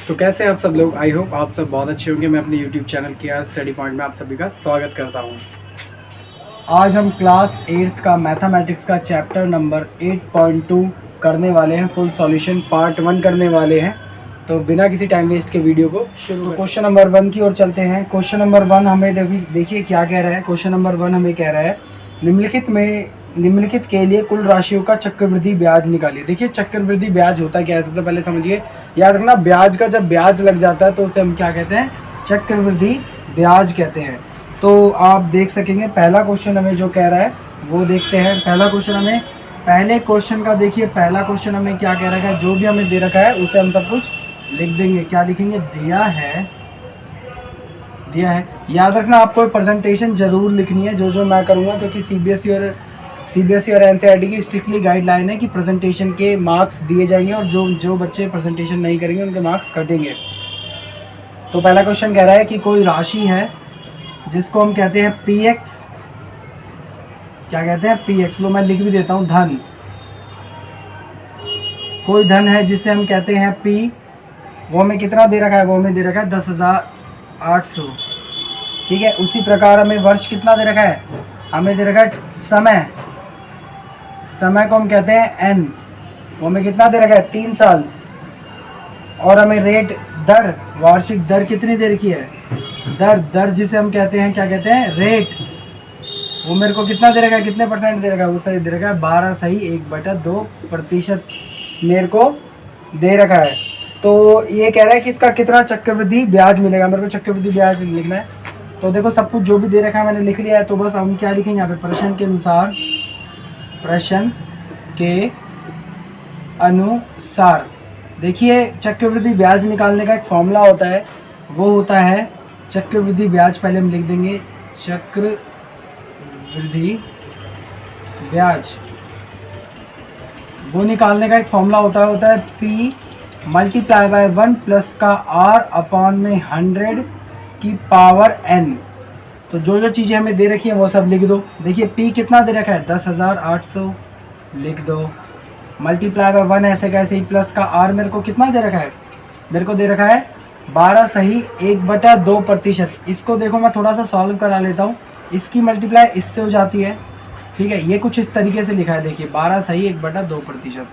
तो कैसे हैं आप सब लोग। आई होप आप सब बहुत अच्छे होंगे। मैं अपने यूट्यूब चैनल के स्टडी पॉइंट में आप सभी का स्वागत करता हूं। आज हम क्लास 8th का मैथमेटिक्स का चैप्टर नंबर 8.2 करने वाले हैं। फुल सॉल्यूशन पार्ट 1 करने वाले हैं। तो बिना किसी टाइम वेस्ट के वीडियो को शुरू क्वेश्चन नंबर 1 की ओर चलते हैं। क्वेश्चन नंबर 1 हमें देखिए क्या कह रहा है। क्वेश्चन नंबर 1 हमें कह रहा है निम्नलिखित के लिए कुल राशियों का चक्रवृद्धि ब्याज निकालिए। देखिए चक्रवृद्धि ब्याज होता क्या है, सबसे पहले समझिए। याद रखना, ब्याज का जब ब्याज लग जाता है तो उसे हम क्या कहते हैं, चक्रवृद्धि ब्याज कहते हैं। तो आप देख सकेंगे पहला क्वेश्चन हमें जो कह रहा है वो देखते हैं। पहला क्वेश्चन हमें पहले क्वेश्चन का देखिए, पहला क्वेश्चन हमें क्या कह रखा है, जो भी हमें दे रखा है उसे हम सब कुछ लिख देंगे। क्या लिखेंगे, दिया है। याद रखना आपको प्रेजेंटेशन जरूर लिखनी है, जो मैं करूँगा, क्योंकि सीबीएसई और एनसीईआरटी की स्ट्रिक्टली गाइडलाइन है कि प्रेजेंटेशन के मार्क्स दिए जाएंगे और जो बच्चे प्रेजेंटेशन नहीं करेंगे उनके मार्क्स कटेंगे। तो पहला क्वेश्चन कह रहा है कि कोई राशि है जिसको हम कहते हैं px। क्या कहते हैं, px। लो मैं लिख भी देता हूँ, धन। कोई धन है जिसे हम कहते हैं p। वो हमें कितना दे रखा है, वो हमें दे रखा है 10,800। ठीक है। उसी प्रकार हमें वर्ष कितना दे रखा है, हमें दे रखा है समय को हम कहते हैं n। वो हमें कितना दे रखा है, 3 साल। और हमें रेट, दर, वार्षिक दर कितनी दे रखी है, दर जिसे हम कहते हैं, क्या कहते हैं, रेट। वो मेरे को कितना दे रखा है, कितने परसेंट दे रखा है, वो सही दे रखा है 12 सही 1/2% मेरे को दे रखा है। तो ये कह रहा है कि इसका कितना चक्रवृद्धि ब्याज मिलेगा। मेरे को चक्रवृद्धि ब्याज लिखना है। तो देखो सब कुछ जो भी दे रखा है मैंने लिख लिया है। तो बस हम क्या लिखेंगे यहाँ पे, प्रश्न के अनुसार। देखिए चक्रवृद्धि ब्याज निकालने का एक फॉर्मूला होता है, वो होता है चक्रवृद्धि ब्याज। पहले हम लिख देंगे चक्रवृद्धि ब्याज। वो निकालने का एक फॉर्मूला होता है P मल्टीप्लाई बाय 1 प्लस का R अपॉन में 100 की पावर n। तो जो चीज़ें हमें दे रखी हैं वो सब लिख दो। देखिए P कितना दे रखा है, 10,800 लिख दो। मल्टीप्लाई बाय 1 ऐसे कैसे ही, प्लस का R मेरे को कितना दे रखा है, मेरे को दे रखा है 12 सही 1/2%। इसको देखो मैं थोड़ा सा सॉल्व करा लेता हूँ। इसकी मल्टीप्लाई इससे हो जाती है। ठीक है, ये कुछ इस तरीके से लिखा है। देखिए 12 सही 1/2%,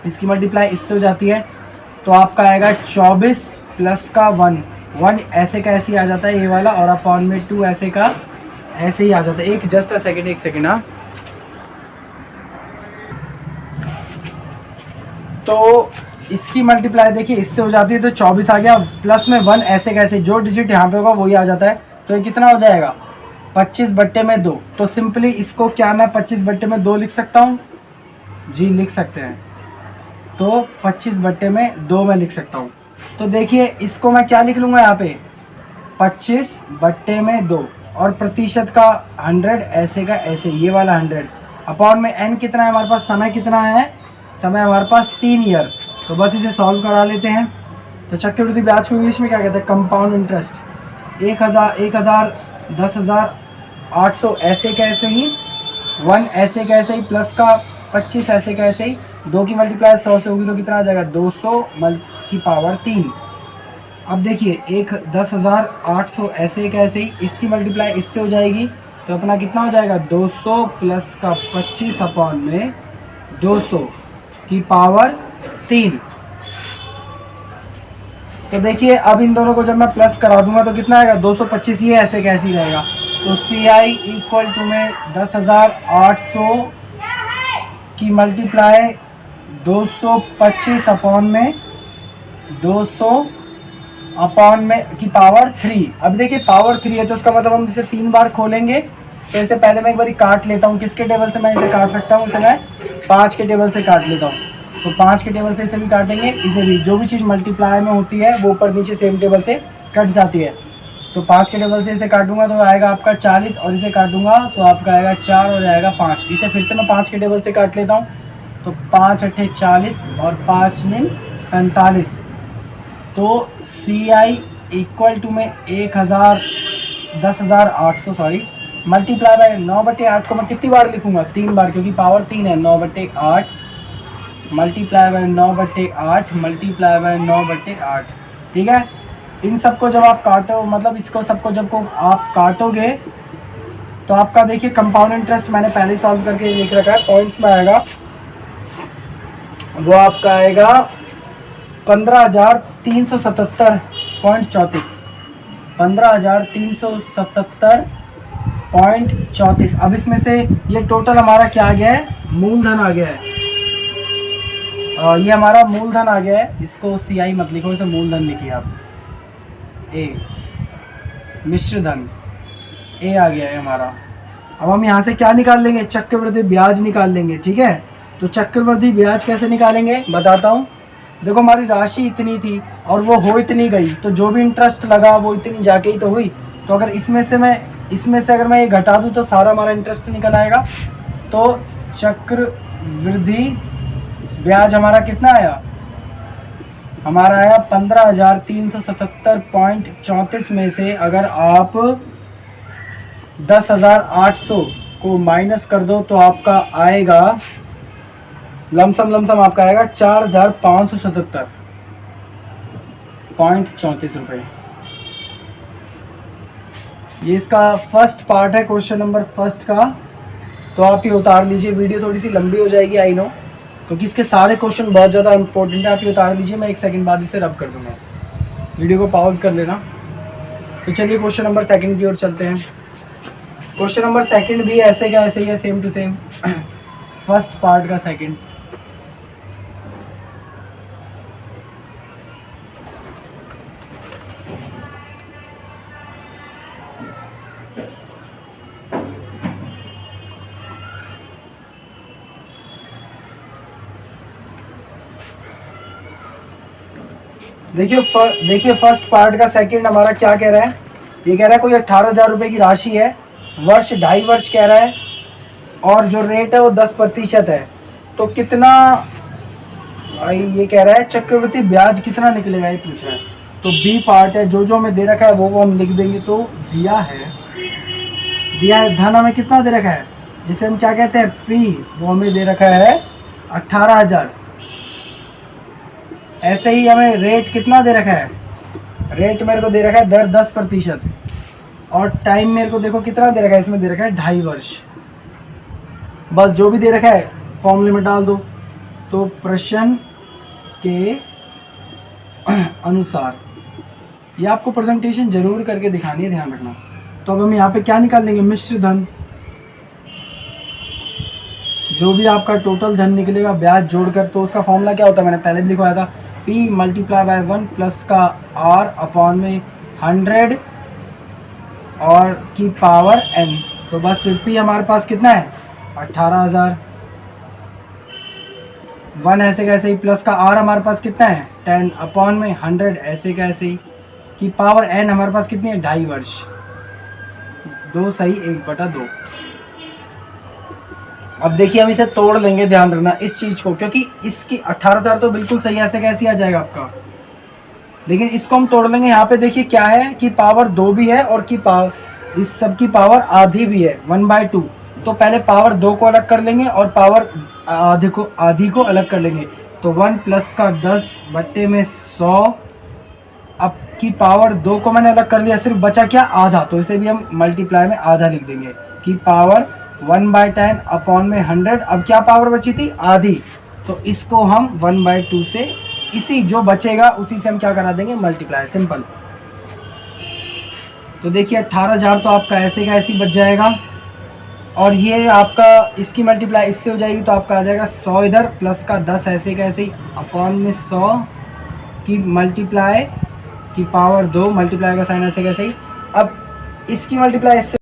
इसकी मल्टीप्लाई इससे हो जाती है। तो आपका आएगा 24 प्लस का 1 ऐसे का ऐसे ही आ जाता है ये वाला, और अपॉन में 2 ऐसे का ऐसे ही आ जाता है। एक सेकेंड हाँ। तो इसकी मल्टीप्लाई देखिए इससे हो जाती है, तो 24 आ गया, प्लस में 1 ऐसे कैसे, जो डिजिट यहाँ पे होगा वही आ जाता है। तो ये कितना हो जाएगा, 25/2। तो सिंपली इसको क्या मैं 25/2 लिख सकता हूँ, जी लिख सकते हैं। तो 25/2 में लिख सकता हूँ। तो देखिए इसको मैं क्या लिख लूँगा यहाँ पे, 25/2 और प्रतिशत का 100 ऐसे का ऐसे, ये वाला 100 अपॉन में n कितना है हमारे पास, समय कितना है, समय हमारे पास 3 ईयर। तो बस इसे सॉल्व करा लेते हैं। तो चक्रवृद्धि ब्याज को इंग्लिश में क्या कहते हैं, कंपाउंड इंटरेस्ट। 1000 10,800 ऐसे कैसे ही, 1 ऐसे कैसे ही, प्लस का 25 ऐसे कैसे ही, 2 की मल्टीप्लाई 100 से होगी तो कितना आ जाएगा, 200 की पावर 3। अब देखिए 10,800 ऐसे कैसे ही, इसकी मल्टीप्लाई इससे हो जाएगी तो अपना कितना हो जाएगा, 200 प्लस का 25 अपॉन में 200 की पावर 3। तो देखिए अब इन दोनों को जब मैं प्लस करा दूंगा तो कितना आएगा, 225 ही ऐसे कैसे ही रहेगा। तो CI इक्वल टू में 10,800 की मल्टीप्लाई 225 अपॉन में 200 अपॉन में की पावर 3। अब देखिए पावर 3 है तो उसका मतलब हम इसे 3 बार खोलेंगे। तो इसे पहले मैं एक बार काट लेता हूँ। किसके टेबल से मैं इसे काट सकता हूँ, इसे मैं 5 के टेबल से काट लेता हूँ। तो 5 के टेबल से इसे भी काटेंगे, इसे भी। जो भी चीज़ मल्टीप्लाई में होती है वो ऊपर नीचे सेम टेबल से कट जाती है। तो 5 के टेबल से इसे काटूंगा तो आएगा आपका 40, और इसे काटूंगा तो आपका आएगा 4 और जाएगा 5। इसे फिर से मैं 5 के टेबल से काट लेता हूँ। तो 5 अट्ठे 40 और 5 निम 45। तो CI इक्वल टू में 10,800 सॉरी मल्टीप्लाई बाय 9/8 को मैं कितनी बार लिखूंगा, 3 बार, क्योंकि पावर 3 है। 9/8 मल्टीप्लाई बाय 9/8 मल्टीप्लाई बाय 9/8 ठीक है। इन सबको जब आप काटो, मतलब इसको सबको जब को आप काटोगे तो आपका देखिए कंपाउंड इंटरेस्ट मैंने पहले ही सॉल्व करके लिख रखा है, पॉइंट्स में आएगा, वो आपका आएगा 15,377.34, 15,377.34। अब इसमें से ये टोटल हमारा क्या आ गया है, मूलधन आ गया है। ये हमारा मूलधन आ गया है, इसको CI मत लिखो, इसे मूलधन लिखिए आप, ए। मिश्र धन ए आ गया है हमारा। अब हम यहाँ से क्या निकाल लेंगे, चक्रवृद्धि ब्याज निकाल लेंगे, ठीक है। तो चक्रवृद्धि ब्याज कैसे निकालेंगे बताता हूँ। देखो हमारी राशि इतनी थी और वो हो इतनी गई, तो जो भी इंटरेस्ट लगा वो इतनी जाके ही तो हुई। तो अगर इसमें से अगर मैं ये घटा दूँ तो सारा हमारा इंटरेस्ट निकल आएगा। तो चक्रवृद्धि ब्याज हमारा कितना आया, हमारा आया 15,377.34 में से अगर आप 10,800 को माइनस कर दो तो आपका आएगा लमसम आपका आएगा 4,577.34 रुपये। ये इसका फर्स्ट पार्ट है क्वेश्चन नंबर फर्स्ट का। तो आप ये उतार लीजिए, वीडियो थोड़ी सी लंबी हो जाएगी आई नो, क्योंकि इसके सारे क्वेश्चन बहुत ज़्यादा इंपॉर्टेंट है। आप ये उतार लीजिए, मैं 1 सेकंड बाद इसे रब कर दूंगा, वीडियो को पॉज कर लेना। तो चलिए क्वेश्चन नंबर सेकंड की ओर चलते हैं। क्वेश्चन नंबर सेकंड भी ऐसे का ऐसे ही है, same to same first part का सेकंड। देखिए फर्स्ट पार्ट का सेकंड हमारा क्या कह रहा है, ये कह रहा है कोई 18,000 रुपये की राशि है, वर्ष 2.5 वर्ष कह रहा है, और जो रेट है वो 10% है। तो कितना, ये कह रहा है चक्रवृद्धि ब्याज कितना निकलेगा ये पूछ रहा है। तो बी पार्ट है, जो हमें दे रखा है वो हम लिख देंगे। तो दिया है धन हमें कितना दे रखा है, जिसे हम क्या कहते हैं पी, वो हमें दे रखा है 18,000। ऐसे ही हमें रेट कितना दे रखा है, रेट मेरे को दे रखा है दर 10%, और टाइम मेरे को देखो कितना दे रखा है, इसमें दे रखा है 2.5 वर्ष। बस जो भी दे रखा है फॉर्मूले में डाल दो। तो प्रश्न के अनुसार, ये आपको प्रेजेंटेशन जरूर करके दिखानी है, ध्यान रखना। तो अब हम यहाँ पे क्या निकाल लेंगे, मिश्र धन। जो भी आपका टोटल धन निकलेगा ब्याज जोड़कर, तो उसका फॉर्मूला क्या होता है, मैंने पहले भी लिखवाया था, P मल्टीप्लाई बाय 1 प्लस का R अपॉन में 100 और की पावर n। तो बस फिर P हमारे पास कितना है 18,000, 1 ऐसे कैसे ही, प्लस का R हमारे पास कितना है 10 अपॉन में 100 ऐसे कैसे ही, की पावर n हमारे पास कितनी है 2.5 वर्ष, 2 सही 1/2। अब देखिए हम इसे तोड़ लेंगे, ध्यान रखना इस चीज़ को, क्योंकि इसकी 18,000 तो बिल्कुल सही ऐसे कैसे आ जाएगा आपका, लेकिन इसको हम तोड़ लेंगे। यहाँ पे देखिए क्या है कि पावर 2 भी है और की पावर, इस सब की पावर आधी भी है 1/2। तो पहले पावर 2 को अलग कर लेंगे और पावर आधी को अलग कर लेंगे। तो 1 प्लस का 10 बट्टे में 100। अब की पावर 2 को मैंने अलग कर लिया, सिर्फ बचा क्या आधा, तो इसे भी हम मल्टीप्लाई में आधा लिख देंगे। की पावर 1/10 अपॉन में 100। अब क्या पावर बची थी आधी, तो इसको हम 1/2 से, इसी जो बचेगा उसी से हम क्या करा देंगे मल्टीप्लाई, सिंपल। तो देखिए 18,000 तो आपका ऐसे का ऐसे ही बच जाएगा, और ये आपका इसकी मल्टीप्लाई इससे हो जाएगी, तो आपका आ जाएगा 100 इधर, प्लस का 10 ऐसे का ऐसे ही अपॉन में 100 की मल्टीप्लाई की पावर 2, मल्टीप्लाई का साइन ऐसे कैसे ही। अब इसकी मल्टीप्लाई इससे,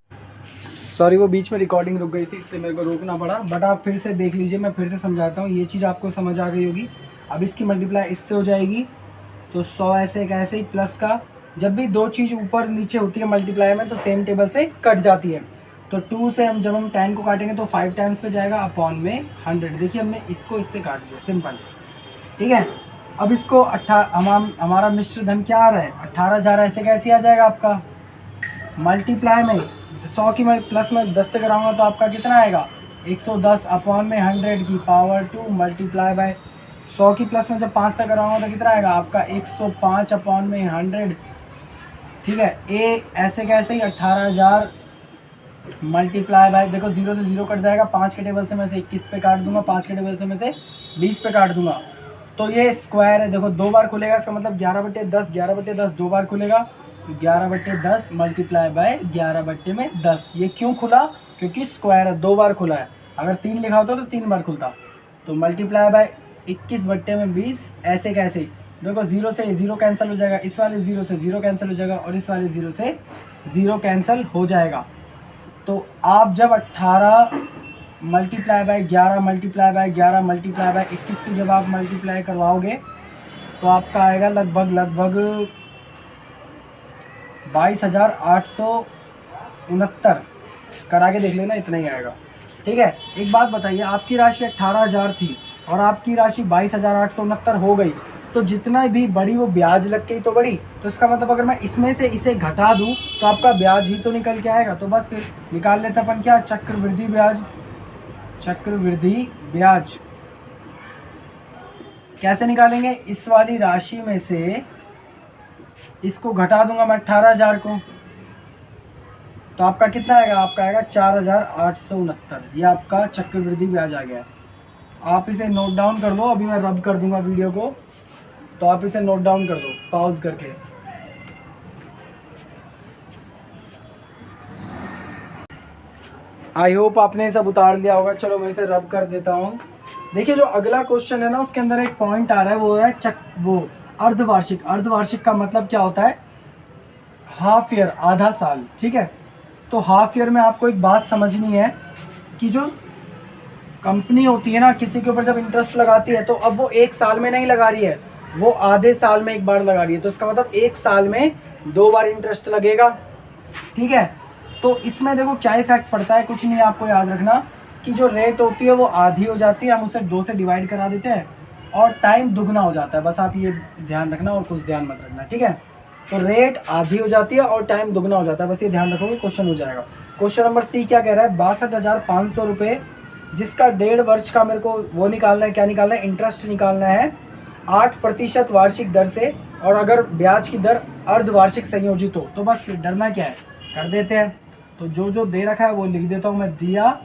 सॉरी वो बीच में रिकॉर्डिंग रुक गई थी इसलिए मेरे को रोकना पड़ा, बट आप फिर से देख लीजिए, मैं फिर से समझाता हूँ, ये चीज़ आपको समझ आ गई होगी। अब इसकी मल्टीप्लाई इससे हो जाएगी, तो 100 ऐसे कैसे ही, प्लस का, जब भी दो चीज़ ऊपर नीचे होती है मल्टीप्लाई में तो सेम टेबल से कट जाती है। तो 2 से हम जब हम 10 को काटेंगे तो 5 टाइम्स पे जाएगा अपॉन में 100। देखिए हमने इसको इससे काट दिया, सिंपल, ठीक है। अब इसको हमारा मिश्र धन क्या आ रहा है 18,000 ऐसे कैसे आ जाएगा आपका, मल्टीप्लाई में 100 की मैं प्लस में 10 से कराऊंगा तो आपका कितना आएगा 110 अपॉन में 100 की पावर 2 मल्टीप्लाई बाय 100 की प्लस में जब 5 से कराऊंगा तो कितना आएगा आपका 105 अपॉन में 100, ठीक है। ए ऐसे कैसे ही 18,000 मल्टीप्लाई बाय, देखो 0 से 0 कट जाएगा, 5 के टेबल से मैं से 21 पे काट दूंगा, 5 के टेबल से मैं से 20 पे काट दूंगा, तो ये स्क्वायर है। देखो 2 बार खुलेगा, इसका मतलब 11/10, 11/10 2 बार खुलेगा, 11/10 मल्टीप्लाई बाय 11/10। ये क्यों खुला? क्योंकि स्क्वायर है, 2 बार खुला है। अगर 3 लिखा होता तो 3 बार खुलता। तो मल्टीप्लाई बाय 21/20 ऐसे कैसे, देखो 0 से 0 कैंसिल हो जाएगा, इस वाले 0 से 0 कैंसिल हो जाएगा और इस वाले 0 से 0 कैंसिल हो जाएगा। तो आप जब 18 multiply by 11 multiply by 11 multiply by 21 की जब आप मल्टीप्लाई करवाओगे तो आपका आएगा लगभग 22,869। करा के देख लेना, इतना ही आएगा, ठीक है। एक बात बताइए, आपकी राशि 18,000 थी और आपकी राशि 22,869 हो गई, तो जितना भी बड़ी वो ब्याज लग गई तो बड़ी, तो इसका मतलब अगर मैं इसमें से इसे घटा दूं तो आपका ब्याज ही तो निकल के आएगा। तो बस फिर निकाल लेते अपन क्या, चक्रवृद्धि ब्याज। चक्रवृद्धि ब्याज कैसे निकालेंगे? इस वाली राशि में से इसको घटा दूंगा मैं 18,000 को, तो आपका कितना आएगा? आपका आएगा 4,869। ये आपका चक्रवृद्धि ब्याज आ गया। आप इसे नोट डाउन कर लो, अभी मैं रब कर दूंगा वीडियो को, तो आप इसे नोट डाउन कर दो पॉज करके। आई होप आपने सब उतार लिया होगा। चलो मैं इसे रब कर देता हूँ। देखिए जो अगला क्वेश्चन है ना, उसके अंदर एक पॉइंट आ रहा है, वो हो रहा है वो अर्धवार्षिक। अर्धवार्षिक का मतलब क्या होता है? हाफ ईयर, आधा साल, ठीक है। तो हाफ ईयर में आपको एक बात समझनी है कि जो कंपनी होती है ना, किसी के ऊपर जब इंटरेस्ट लगाती है तो अब वो 1 साल में नहीं लगा रही है, वो आधे साल में एक बार लगा रही है। तो इसका मतलब 1 साल में 2 बार इंटरेस्ट लगेगा, ठीक है। तो इसमें देखो क्या इफेक्ट पड़ता है, कुछ नहीं, आपको याद रखना कि जो रेट होती है वो आधी हो जाती है, हम उसे 2 से डिवाइड करा देते हैं और टाइम दुगना हो जाता है। बस आप ये ध्यान रखना और कुछ ध्यान मत रखना, ठीक है। तो रेट आधी हो जाती है और टाइम दुगना हो जाता है, बस ये ध्यान रखोगे, क्वेश्चन हो जाएगा। क्वेश्चन नंबर सी क्या कह रहा है? 62,500 रुपये, जिसका 1.5 वर्ष का मेरे को वो निकालना है। क्या निकालना है? इंटरेस्ट निकालना है 8% वार्षिक दर से, और अगर ब्याज की दर अर्धवार्षिक संयोजित हो तो बस डरना क्या है, कर देते हैं। तो जो जो दे रखा है वो लिख देता हूँ मैं, दिया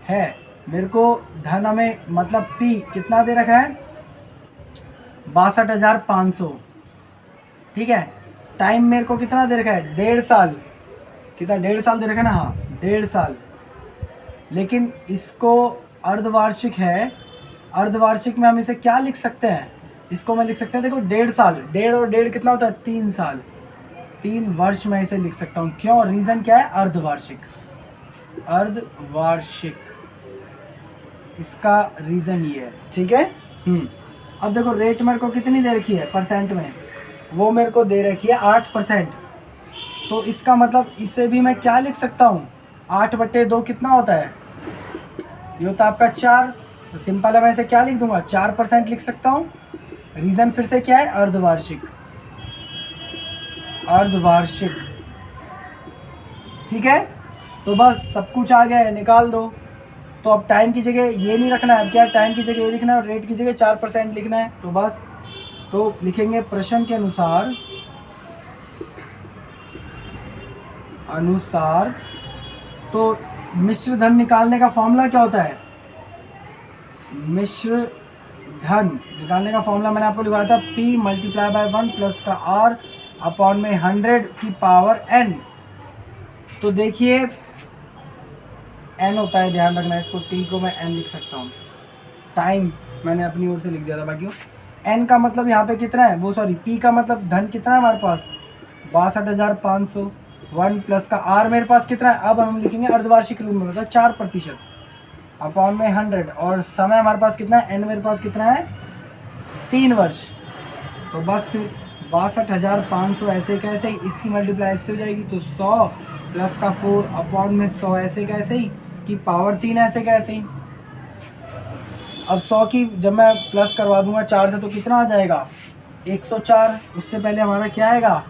है मेरे को धन, हमें मतलब पी कितना दे रखा है? 62,500, ठीक है। टाइम मेरे को कितना दे रखा है? 1.5 साल। कितना? 1.5 साल दे रखा है ना, हाँ 1.5 साल। लेकिन इसको अर्धवार्षिक है, अर्धवार्षिक में हम इसे क्या लिख सकते हैं? इसको मैं लिख सकते हैं, देखो 1.5 साल, 1.5 और 1.5 कितना होता है? 3 साल, 3 वर्ष में इसे लिख सकता हूँ। क्यों? रीज़न क्या है? अर्धवार्षिक, अर्धवार्षिक, इसका रीज़न ये है, ठीक है। अब देखो रेट मेरे को कितनी दे रखी है परसेंट में? वो मेरे को दे रखी है 8%। तो इसका मतलब इसे भी मैं क्या लिख सकता हूँ? 8/2 कितना होता है? ये होता है आपका 4। तो सिंपल है, मैं इसे क्या लिख दूंगा? 4% लिख सकता हूँ। रीज़न फिर से क्या है? अर्धवार्षिक, अर्धवार्षिक, ठीक है। तो बस सब कुछ आ गया है, निकाल दो। तो अब टाइम की जगह ये नहीं रखना है, अब क्या टाइम की जगह ये लिखना है और रेट की जगह 4% लिखना है। तो बस तो लिखेंगे प्रश्न के अनुसार तो मिश्र धन निकालने का फॉर्मूला क्या होता है? मिश्र धन निकालने का फॉर्मूला मैंने आपको लिखवाया था, P × 1 प्लस का R अपॉन में 100 की पावर n। तो देखिए n होता है, ध्यान रखना, इसको t को मैं n लिख सकता हूँ। टाइम मैंने अपनी ओर से लिख दिया था बाकियों। n का मतलब यहाँ पे कितना है? वो सॉरी p का मतलब धन कितना है हमारे पास? 62,500। 1 प्लस का r मेरे पास कितना है? अब हम लिखेंगे अर्धवार्षिक रूप में, मतलब 4% अपॉन में 100। और समय हमारे पास कितना है? n मेरे पास कितना है? 3 वर्ष। तो बस फिर 62,500 ऐसे कैसे ही, इसकी मल्टीप्लाई इससे हो जाएगी, तो 100 प्लस का 4 अपॉन में 100 ऐसे कैसे ही की पावर 3 ऐसे कैसे ही। अब 100 की जब मैं प्लस करवा दूंगा 4 से तो कितना आ जाएगा? 104। उससे पहले हमारा क्या आएगा?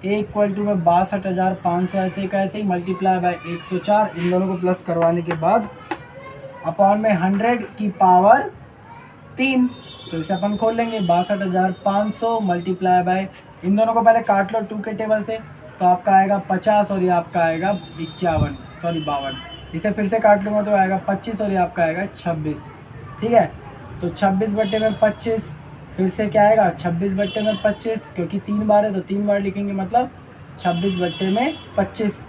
a इक्वल टू में 62,500 ऐसे कैसे ही मल्टीप्लाई बाय 104, इन दोनों को प्लस करवाने के बाद अपॉन में 100 की पावर 3। तो इसे अपन खोल लेंगे 62,500 मल्टीप्लाई बाय, इन दोनों को पहले काट लो 2 के टेबल से, तो आपका आएगा 50 और ये आपका आएगा 52। इसे फिर से काट लूँगा तो आएगा 25 और ये आपका आएगा 26। ठीक है, तो 26/25, फिर से क्या आएगा 26/25, क्योंकि 3 बार है तो 3 बार लिखेंगे, मतलब 26/25।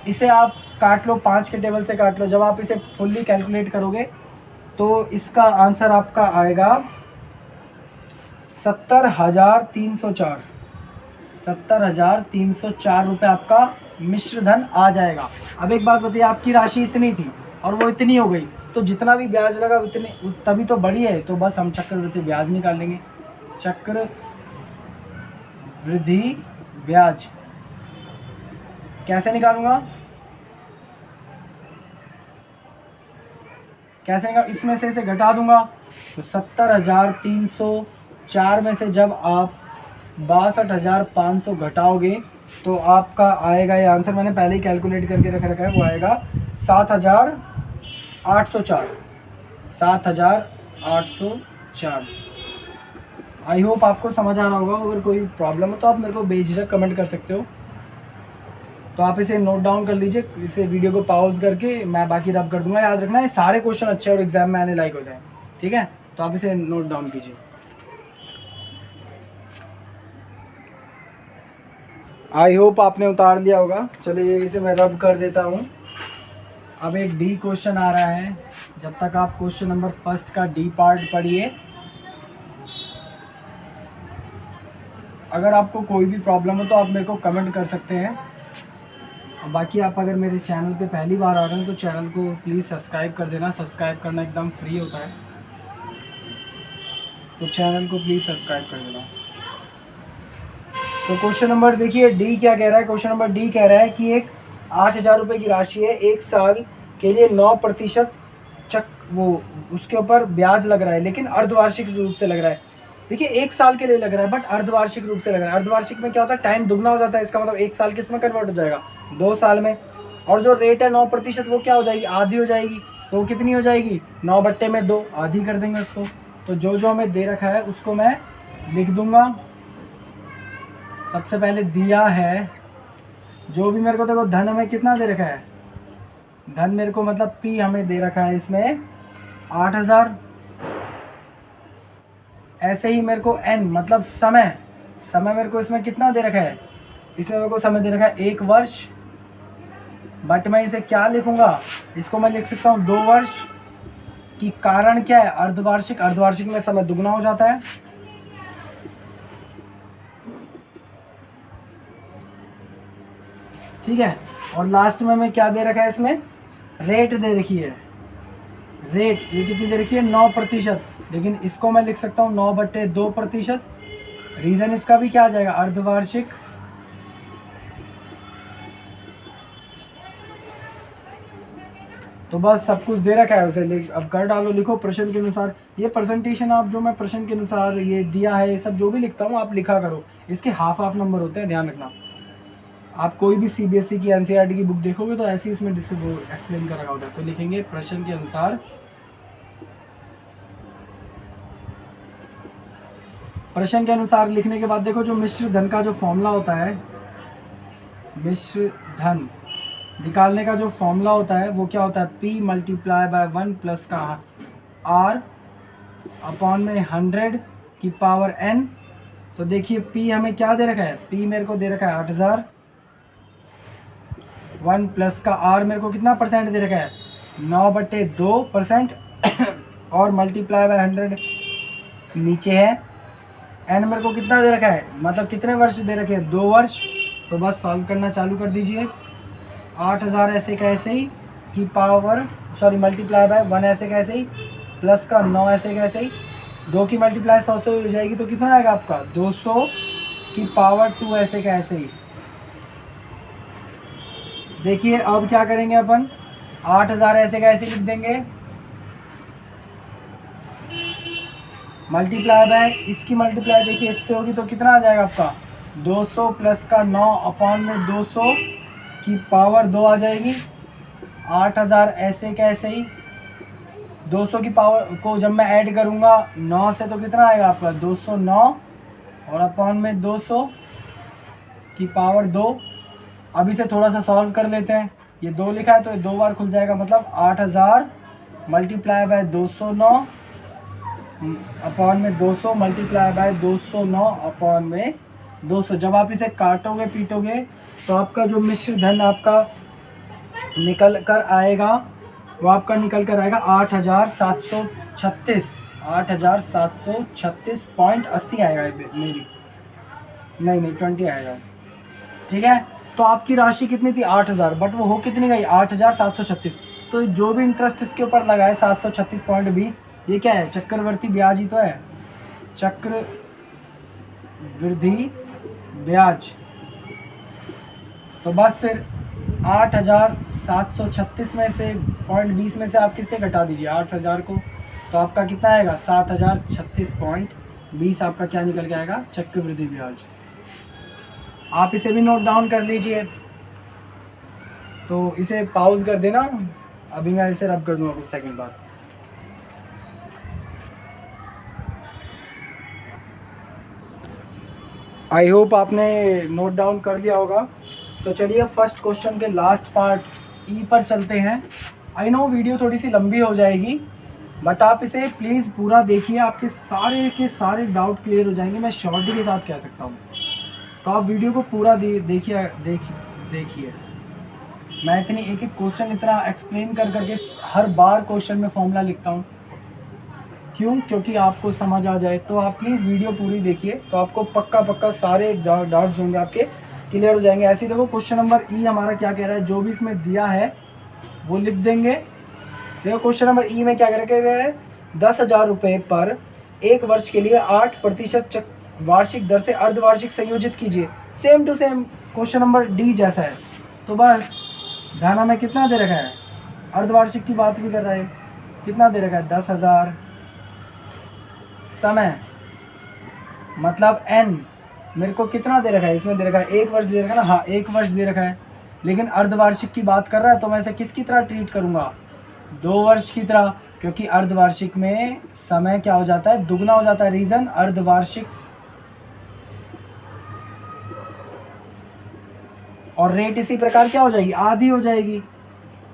इसे आप काट लो 5 के टेबल से काट लो। जब आप इसे फुल्ली कैलकुलेट करोगे तो इसका आंसर आपका आएगा 70,304। 70,304 रुपये आपका मिश्र धन आ जाएगा। अब एक बात बताइए, आपकी राशि इतनी थी और वो इतनी हो गई, तो जितना भी ब्याज लगा उतनी तभी तो बढ़ी है, तो बस हम चक्रवृद्धि ब्याज निकाल लेंगे। चक्रवृद्धि ब्याज कैसे निकालूंगा, इसमें से इसे घटा दूंगा, तो 70,304 में से जब आप 62,500 घटाओगे तो आपका आएगा, ये आंसर मैंने पहले ही कैलकुलेट करके रखा है, वो आएगा 7,804। 7,804। आई होप आपको समझ आ रहा होगा। अगर कोई प्रॉब्लम हो तो आप मेरे को बेझिझक कमेंट कर सकते हो। तो आप इसे नोट डाउन कर लीजिए, इसे वीडियो को पॉज करके मैं बाकी रब कर दूंगा। याद रखना है सारे क्वेश्चन अच्छे और एग्जाम में आने लायक हो जाए। ठीक है, तो आप इसे नोट डाउन कीजिए। आई होप आपने उतार लिया होगा। चलिए इसे मैं रब कर देता हूँ। अब एक डी क्वेश्चन आ रहा है, जब तक आप क्वेश्चन नंबर फर्स्ट का डी पार्ट पढ़िए। अगर आपको कोई भी प्रॉब्लम हो तो आप मेरे को कमेंट कर सकते हैं। बाकी आप अगर मेरे चैनल पे पहली बार आ रहे हैं तो चैनल को प्लीज़ सब्सक्राइब कर देना। सब्सक्राइब करना एकदम फ्री होता है, तो चैनल को प्लीज़ सब्सक्राइब कर देना। तो क्वेश्चन नंबर देखिए डी क्या कह रहा है। क्वेश्चन नंबर डी कह रहा है कि एक 8,000 रुपये की राशि है, 1 साल के लिए 9% वो उसके ऊपर ब्याज लग रहा है, लेकिन अर्धवार्षिक रूप से लग रहा है। देखिए 1 साल के लिए लग रहा है, बट अर्धवार्षिक रूप से लग रहा है। अर्धवार्षिक में क्या होता है, टाइम दुगना हो जाता है। इसका मतलब 1 साल किस में कन्वर्ट हो जाएगा, 2 साल में। और जो रेट है 9%, वो क्या हो जाएगी, आधी हो जाएगी। तो वो कितनी हो जाएगी, 9/2, आधी कर देंगे उसको। तो जो जो हमें दे रखा है उसको मैं लिख दूंगा। सबसे पहले दिया है जो भी मेरे को, देखो धन हमें कितना दे रखा है, धन मेरे को मतलब पी हमें दे रखा है इसमें 8,000। ऐसे ही मेरे को एन मतलब समय मेरे को इसमें कितना दे रखा है, इसमें मेरे को समय दे रखा है 1 वर्ष। बट मैं इसे क्या लिखूंगा, इसको मैं लिख सकता हूँ 2 वर्ष की। कारण क्या है, अर्धवार्षिक। अर्धवार्षिक में समय दुगना हो जाता है। ठीक है, और लास्ट में हमें क्या दे रखा है, इसमें रेट दे रखी है। रेट ये कितनी दे रखी है, 9%, लेकिन इसको मैं लिख सकता हूँ 9/2%। रीजन इसका भी क्या आ जाएगा, अर्धवार्षिक। तो बस सब कुछ दे रखा है उसे अब कर डालो, लिखो प्रश्न के अनुसार। ये प्रेजेंटेशन आप जो मैं प्रश्न के अनुसार ये दिया है, ये सब जो भी लिखता हूँ आप लिखा करो। इसके हाफ नंबर होते हैं, ध्यान रखना। आप कोई भी सीबीएसई की एनसीईआरटी की बुक देखोगे तो ऐसे ही उसमें एक्सप्लेन कर रखा होता है। तो लिखेंगे प्रश्न के अनुसार। प्रश्न के अनुसार लिखने के बाद देखो, जो मिश्र धन का जो फॉर्मूला होता है, मिश्र धन निकालने का जो फॉर्मूला होता है वो क्या होता है, P × 1 प्लस का R अपॉन में 100 की पावर n। तो देखिए P हमें क्या दे रखा है, P मेरे को दे रखा है 8,000। 1 प्लस का R मेरे को कितना परसेंट दे रखा है, 9/2%। और मल्टीप्लाई बाय 100 नीचे है। n मेरे को कितना दे रखा है, मतलब कितने वर्ष दे रखे हैं, 2 वर्ष। तो बस सॉल्व करना चालू कर दीजिए। 8,000 ऐसे का ऐसे ही की पावर मल्टीप्लाई बाय 1 ऐसे का ऐसे ही, प्लस का 9 ऐसे का ऐसे ही। 2 की मल्टीप्लाई 100 से हो जाएगी तो कितना आएगा आपका, 200 की पावर 2 ऐसे का ऐसे ही। देखिए अब क्या करेंगे अपन, 8,000 ऐसे का ऐसे लिख देंगे, मल्टीप्लाई बाय इसकी मल्टीप्लाई देखिए इससे होगी तो कितना आ जाएगा आपका, 200 प्लस का 9 अपॉन में 200 की पावर 2 आ जाएगी। 8,000 ऐसे का ऐसे ही, 200 की पावर को जब मैं ऐड करूँगा 9 से तो कितना आएगा आपका 209 और अपॉन में 200 की पावर 2। अब इसे थोड़ा सा सॉल्व कर लेते हैं। ये 2 लिखा है तो ये 2 बार खुल जाएगा, मतलब 8000 मल्टीप्लाई बाय 209 अपॉन में 200 मल्टीप्लाई बाय 209 अपॉन में 200। जब आप इसे काटोगे पीटोगे तो आपका जो मिश्र धन आपका निकल कर आएगा वो आपका निकल कर आएगा 8736 आएगा मे बी, नहीं 20 आएगा। ठीक है, तो आपकी राशि कितनी थी 8000, बट वो हो कितनी गई 8736। तो जो भी इंटरेस्ट इसके ऊपर लगा है 736.20, ये क्या है चक्रवर्ती ब्याज ही तो है, चक्रवृद्धि ब्याज। तो बस फिर 8736 में से 0.20 में से आप किससे घटा दीजिए 8000 को, तो आपका कितना आएगा 7036.20 आपका क्या निकल के आएगा चक्रवृद्धि ब्याज। आप इसे भी नोट डाउन कर लीजिए। तो इसे पॉज कर देना, अभी मैं इसे रब कर दूंगा कुछ सेकंड बाद। आई होप आपने नोट डाउन कर लिया होगा। तो चलिए फर्स्ट क्वेश्चन के लास्ट पार्ट ई पर चलते हैं। आई नो वीडियो थोड़ी सी लंबी हो जाएगी, बट आप इसे प्लीज़ पूरा देखिए, आपके सारे के सारे डाउट क्लियर हो जाएंगे, मैं शॉर्टी के साथ कह सकता हूँ। तो आप वीडियो को पूरा देखिए। मैं इतनी एक एक क्वेश्चन इतना एक्सप्लेन कर करके हर बार क्वेश्चन में फॉर्मूला लिखता हूँ, क्यों? क्योंकि आपको समझ आ जाए। तो आप प्लीज़ वीडियो पूरी देखिए, तो आपको पक्का सारे डाउट्स होंगे आपके क्लियर हो जाएंगे। ऐसे ही देखो क्वेश्चन नंबर ई हमारा क्या कह रहा है, जो भी इसमें दिया है वो लिख देंगे। देखो क्वेश्चन नंबर ई में क्या कह रहा है 10,000 रुपये पर 1 वर्ष के लिए 8% वार्षिक दर से अर्धवार्षिक संयोजित कीजिए। Same to same question number D जैसा है। तो बस ध्यान में कितना दे रखा है, अर्धवार्षिक की बात भी कर रहा है, कितना दे रखा है 10,000, समय मतलब n मेरे को कितना दे रखा है, इसमें दे रखा है 1 वर्ष दे रखा है ना, हाँ 1 वर्ष दे रखा है, लेकिन अर्धवार्षिक की बात कर रहा है तो मैं इसे किसकी तरह ट्रीट करूँगा 2 वर्ष की तरह, क्योंकि अर्धवार्षिक में समय क्या हो जाता है दुगना हो जाता है। रीज़न अर्धवार्षिक और रेट इसी प्रकार क्या हो जाएगी आधी हो जाएगी।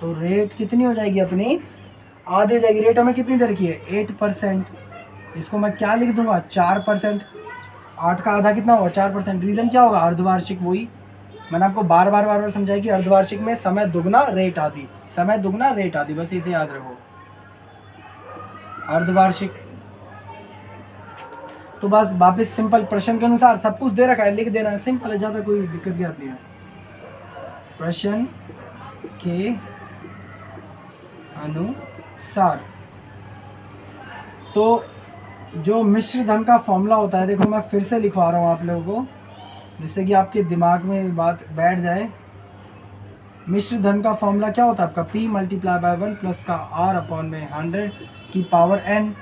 तो रेट कितनी हो जाएगी अपनी आधी हो जाएगी। रेट हमें कितनी दे रखी है 8%, इसको मैं क्या लिख दूंगा 4%। 8 का आधा कितना होगा 4%। रीज़न क्या होगा अर्धवार्षिक, वही मैंने आपको बार बार समझाया कि अर्धवार्षिक में समय दुगना रेट आधी, समय दुगना रेट आधी, बस इसे याद रखो अर्धवार्षिक। तो बस वापस सिंपल प्रश्न के अनुसार सब कुछ दे रखा है, लिख देना है, सिंपल है, ज़्यादा कोई दिक्कत की बात नहीं है। प्रश्न के अनुसार तो जो मिश्र धन का फॉर्मूला होता है, देखो मैं फिर से लिखवा रहा हूँ आप लोगों को, जिससे कि आपके दिमाग में बात बैठ जाए। मिश्र धन का फॉर्मूला क्या होता है आपका P मल्टीप्लाई बाय 1 प्लस का R अपॉन में 100 की पावर n।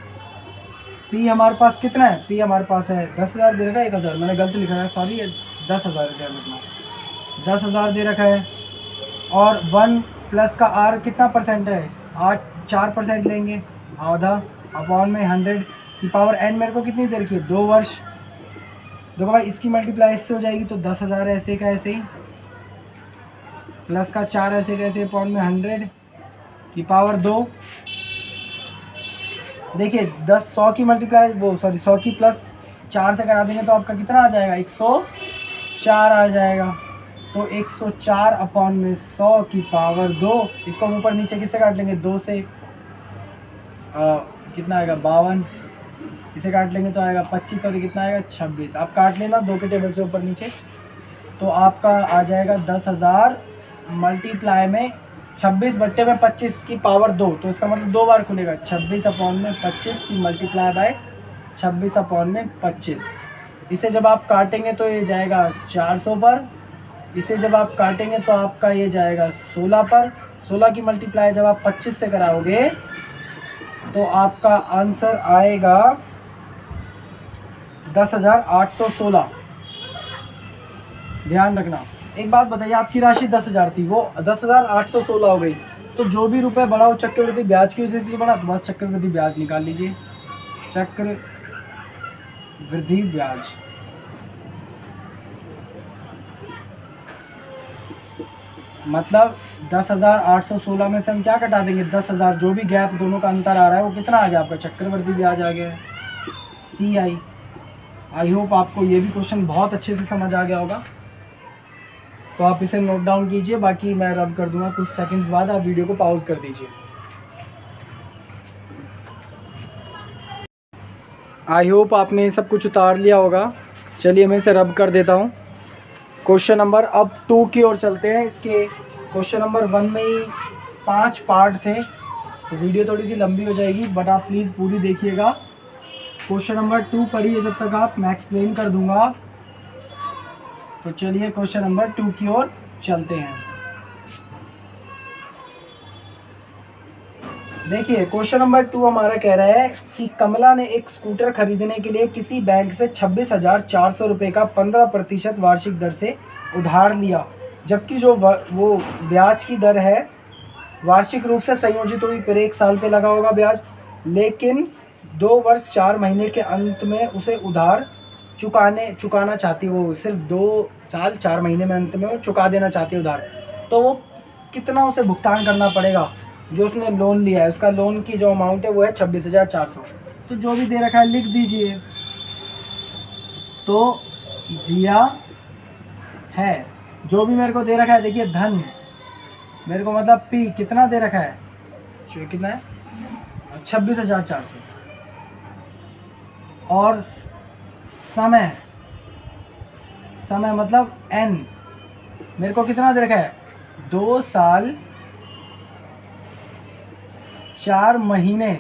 P हमारे पास कितना है, P हमारे पास है 10,000 दे रखा है, 1,000 मैंने गलत लिखा है, सॉरी 10,000 लिखना, 10,000 दे रखा है। और 1 प्लस का R कितना परसेंट है 4% लेंगे, आधा अपॉन में 100 की पावर n मेरे को कितनी दे रखी है 2 वर्ष। देखो भाई इसकी मल्टीप्लाई इससे हो जाएगी, तो 10,000 ऐसे का ऐसे ही, प्लस का 4 ऐसे कैसे अपॉन में 100 की पावर 2। देखिए 100 की मल्टीप्लाई 100 की प्लस 4 से करा देंगे तो आपका कितना आ जाएगा 104 आ जाएगा। तो 104 अपॉन में 100 की पावर 2, इसको ऊपर नीचे किससे काट लेंगे 2 से, कितना आएगा 52, इसे काट लेंगे तो आएगा 25 और कितना आएगा 26। आप काट लेना 2 के टेबल से ऊपर नीचे, तो आपका आ जाएगा 10,000 मल्टीप्लाई में 26 बट्टे में 25 की पावर 2, तो इसका मतलब 2 बार खुलेगा 26 अपॉन में 25 की मल्टीप्लाई बाय 26 अपॉन में 25। इसे जब आप काटेंगे तो ये जाएगा 400 पर, इसे जब आप काटेंगे तो आपका ये जाएगा 16 पर। 16 की मल्टीप्लाई जब आप 25 से कराओगे तो आपका आंसर आएगा 10,816। ध्यान रखना। एक बात बताइए, आपकी राशि 10,000 थी, वो 10,816 हो गई, तो जो भी रुपए बढ़ा वो चक्रवृद्धि ब्याज की वजह से तो बढ़ा, तो बस चक्रवृद्धि ब्याज निकाल लीजिए। चक्रवृद्धि ब्याज मतलब 10,816 में से हम क्या कटा देंगे, 10,000, जो भी गैप दोनों का अंतर आ रहा है वो कितना आ गया आपका, चक्रवृद्धि ब्याज आ गया है, CI। आई होप आपको ये भी क्वेश्चन बहुत अच्छे से समझ आ गया होगा, तो आप इसे नोट डाउन कीजिए, बाकी मैं रब कर दूंगा कुछ सेकंड्स बाद, आप वीडियो को पॉज कर दीजिए। आई होप आपने ये सब कुछ उतार लिया होगा। चलिए मैं इसे रब कर देता हूँ। क्वेश्चन नंबर अब 2 की ओर चलते हैं। इसके क्वेश्चन नंबर 1 में ही 5 पार्ट थे, तो वीडियो थोड़ी सी लंबी हो जाएगी, बट आप प्लीज़ पूरी देखिएगा। क्वेश्चन नंबर 2 पढ़िए जब तक आप, मैं एक्सप्लेन कर दूंगा। तो चलिए क्वेश्चन नंबर 2 की ओर चलते हैं। देखिए क्वेश्चन नंबर 2 हमारा कह रहा है कि कमला ने एक स्कूटर खरीदने के लिए किसी बैंक से 26,400 रुपये का 15% वार्षिक दर से उधार लिया, जबकि जो वो ब्याज की दर है वार्षिक रूप से संयोजित हुई, फिर 1 साल पे लगा होगा ब्याज, लेकिन 2 वर्ष 4 महीने के अंत में उसे उधार चुकाना चाहती, वो सिर्फ 2 साल 4 महीने में अंत में वो चुका देना चाहती है उधार, तो वो कितना उसे भुगतान करना पड़ेगा। जो उसने लोन लिया है उसका लोन की जो अमाउंट है वो है 26,400। तो जो भी दे रखा है लिख दीजिए। तो दिया है जो भी मेरे को दे रखा है, देखिए धन मेरे को मतलब P कितना दे रखा है, कितना है 26,400, और समय मतलब N मेरे को कितना दे रखा है 2 साल 4 महीने।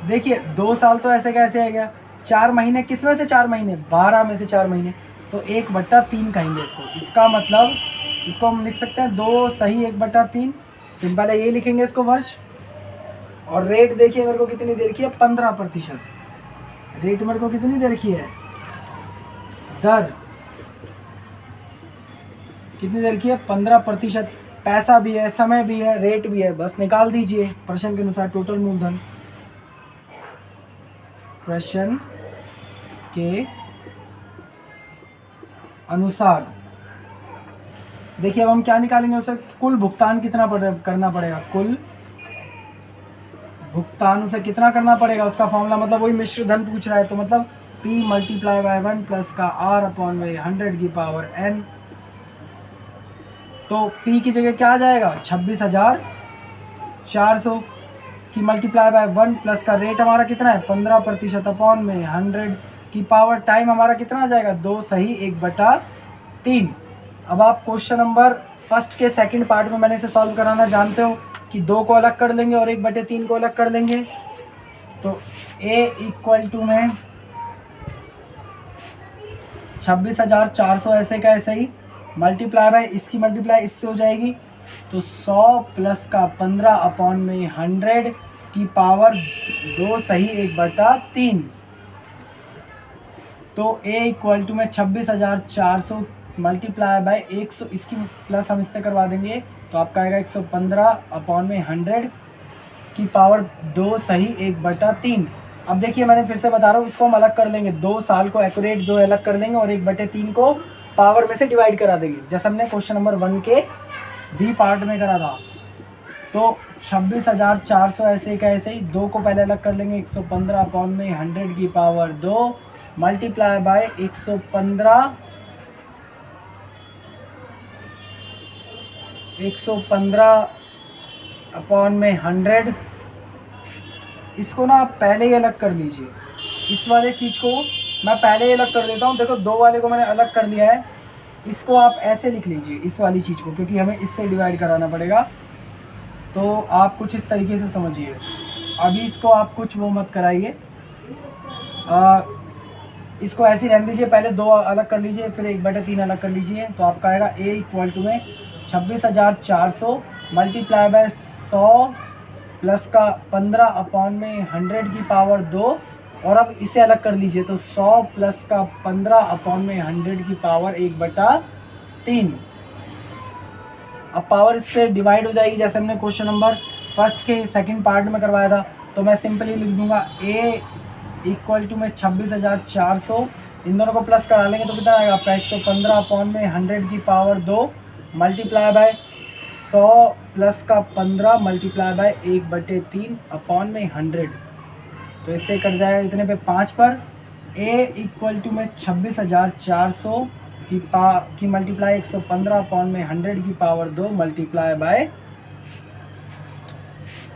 देखिए 2 साल तो ऐसे कैसे आ गया, 4 महीने किस में से 4 महीने, 12 में से 4 महीने, तो 1/3 कहेंगे इसको। इसका मतलब इसको हम लिख सकते हैं 2 सही 1/3, सिंपल है, ये लिखेंगे इसको वर्ष। और रेट देखिए मेरे को कितनी दे रखी है 15%। रेट मेरे को कितनी दे रखी है, दर कितनी दे रखी है 15%। पैसा भी है, समय भी है, रेट भी है, बस निकाल दीजिए प्रश्न के अनुसार टोटल मूलधन। प्रश्न के अनुसार देखिए अब हम क्या निकालेंगे, उसे कुल भुगतान कितना करना पड़ेगा, कुल भुगतान उसे कितना करना पड़ेगा, उसका फॉर्मूला मतलब वही मिश्र धन पूछ रहा है, तो मतलब P × 1 प्लस का R/100 की पावर N। तो P की जगह क्या आ जाएगा 26,400 की मल्टीप्लाई बाय 1 प्लस का रेट हमारा कितना है 15% अपॉन में 100 की पावर, टाइम हमारा कितना आ जाएगा 2 सही 1/3। अब आप क्वेश्चन नंबर फर्स्ट के सेकंड पार्ट में मैंने इसे सॉल्व कराना जानते हो कि 2 को अलग कर लेंगे और 1/3 को अलग कर लेंगे। तो A = में 26,400 ऐसे का ऐसे ही, मल्टीप्लाई बाय इसकी मल्टीप्लाई इससे हो जाएगी, तो 100 प्लस का 15 अपॉन में 100 की पावर 2 सही 1/3। तो A = में 26,400 मल्टीप्लाई बाय 100, इसकी प्लस हम इससे करवा देंगे, तो आपका आएगा 115 अपॉन में 100 की पावर 2 सही 1/3। अब देखिए मैंने फिर से बता रहा हूँ, इसको हम अलग कर लेंगे, 2 साल को एक्यूरेट जो अलग कर देंगे और 1/3 को पावर में से डिवाइड करा देंगे, जैसे हमने क्वेश्चन नंबर 1 के B पार्ट में करा था। तो 26,400 ऐसे का ऐसे ही, 2 को पहले अलग कर लेंगे, 115 अपॉन में 100 की पावर 2 मल्टीप्लाई बाय 115 अपॉन में 100। इसको ना आप पहले ही अलग कर लीजिए, इस वाले चीज़ को मैं पहले ही अलग कर देता हूँ। देखो 2 वाले को मैंने अलग कर दिया है, इसको आप ऐसे लिख लीजिए इस वाली चीज़ को, क्योंकि हमें इससे डिवाइड कराना पड़ेगा। तो आप कुछ इस तरीके से समझिए, अभी इसको आप कुछ वो मत कराइए, इसको ऐसे ही रहने दीजिए, पहले 2 अलग कर लीजिए फिर 1/3 अलग कर लीजिए। तो आपका आएगा A = में 26,400 मल्टीप्लाई बाय 100 प्लस का 15 अपॉन में 100 की पावर 2, और अब इसे अलग कर लीजिए, तो 100 प्लस का 15 अपॉन में 100 की पावर 1/3। अब पावर इससे डिवाइड हो जाएगी, जैसे हमने क्वेश्चन नंबर फर्स्ट के सेकंड पार्ट में करवाया था। तो मैं सिंपली लिख दूंगा A इक्वल टू में 26,400, इन दोनों को प्लस करा लेंगे तो कितना आएगा आपका 115 अपॉन में 100 की पावर 2 मल्टीप्लाई बाय 100 प्लस का 15 मल्टीप्लाई बाय 1/3 अपॉन में 100। तो इससे कट जाएगा इतने पे 5 पर। A इक्वल टू में 26,400 की मल्टीप्लाई 115 अपॉन में 100 की पावर 2 मल्टीप्लाई बाय,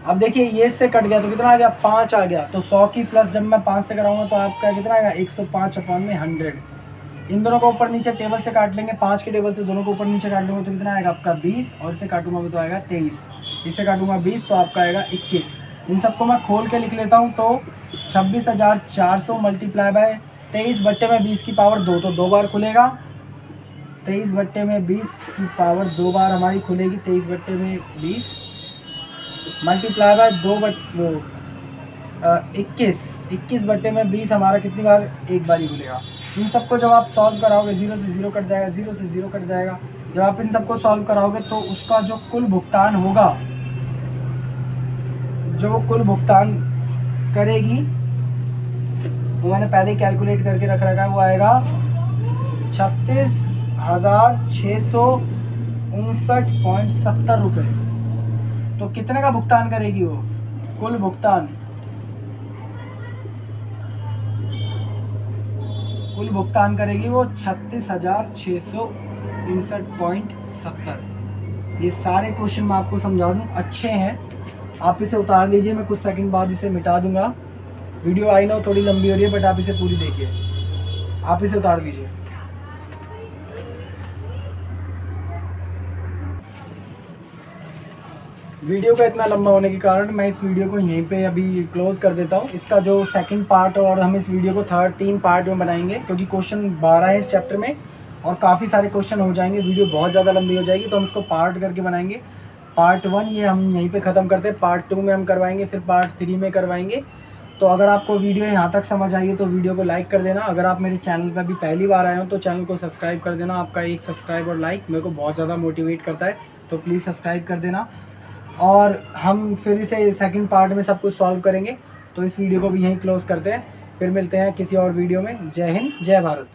अब देखिए ये इससे कट गया तो कितना आ गया 5 आ गया। तो 100 की प्लस जब मैं 5 से कराऊंगा तो आपका कितना आएगा 105 अपॉन में 100। इन दोनों को ऊपर नीचे टेबल से काट लेंगे, 5 के टेबल से दोनों को ऊपर नीचे काट लेंगे तो कितना आएगा आपका 20, और इसे काटूंगा तो आएगा 23, इसे काटूंगा 20 तो आपका आएगा 21। इन सबको मैं खोल के लिख लेता हूँ। तो 26,400 मल्टीप्लाई बाय 23/20 की पावर 2, तो 2 बार खुलेगा। 23/20 की पावर 2 बार हमारी खुलेगी। 23/20 मल्टीप्लाई बाय 21/20 हमारा कितनी बार, एक बार ही खुलेगा। इन सबको जब आप सॉल्व कराओगे 0 से 0 कट जाएगा, 0 से 0 कट जाएगा। जब आप इन सबको सॉल्व कराओगे तो उसका जो कुल भुगतान होगा, जो वो कुल भुगतान करेगी वो मैंने पहले ही कैलकुलेट करके रख रखा है, वो आएगा 36,659.70 रुपये। तो कितने का भुगतान करेगी वो, कुल भुगतान करेगी वो 36,659.70। ये सारे क्वेश्चन मैं आपको समझा दूं, अच्छे हैं, आप इसे उतार लीजिए। मैं कुछ सेकंड बाद इसे मिटा दूंगा। वीडियो आई ना थोड़ी लंबी हो रही है, बट आप इसे पूरी देखिए। आप इसे उतार दीजिए। वीडियो का इतना लंबा होने के कारण मैं इस वीडियो को यहीं पे अभी क्लोज कर देता हूँ। इसका जो सेकंड पार्ट, और हम इस वीडियो को 3 पार्ट में बनाएंगे, क्योंकि क्वेश्चन 12 है इस चैप्टर में और काफ़ी सारे क्वेश्चन हो जाएंगे। वीडियो बहुत ज़्यादा लंबी हो जाएगी, तो हम इसको पार्ट करके बनाएंगे। पार्ट 1 ये हम यहीं पे ख़त्म करते हैं, पार्ट 2 में हम करवाएंगे, फिर पार्ट 3 में करवाएंगे। तो अगर आपको वीडियो यहाँ तक समझ आई है तो वीडियो को लाइक कर देना। अगर आप मेरे चैनल पर अभी पहली बार आए हो तो चैनल को सब्सक्राइब कर देना। आपका एक सब्सक्राइब और लाइक मेरे को बहुत ज़्यादा मोटिवेट करता है, तो प्लीज़ सब्सक्राइब कर देना। और हम फिर इसे सेकंड पार्ट में सब कुछ सॉल्व करेंगे। तो इस वीडियो को भी यहीं क्लोज करते हैं, फिर मिलते हैं किसी और वीडियो में। जय हिंद, जय भारत।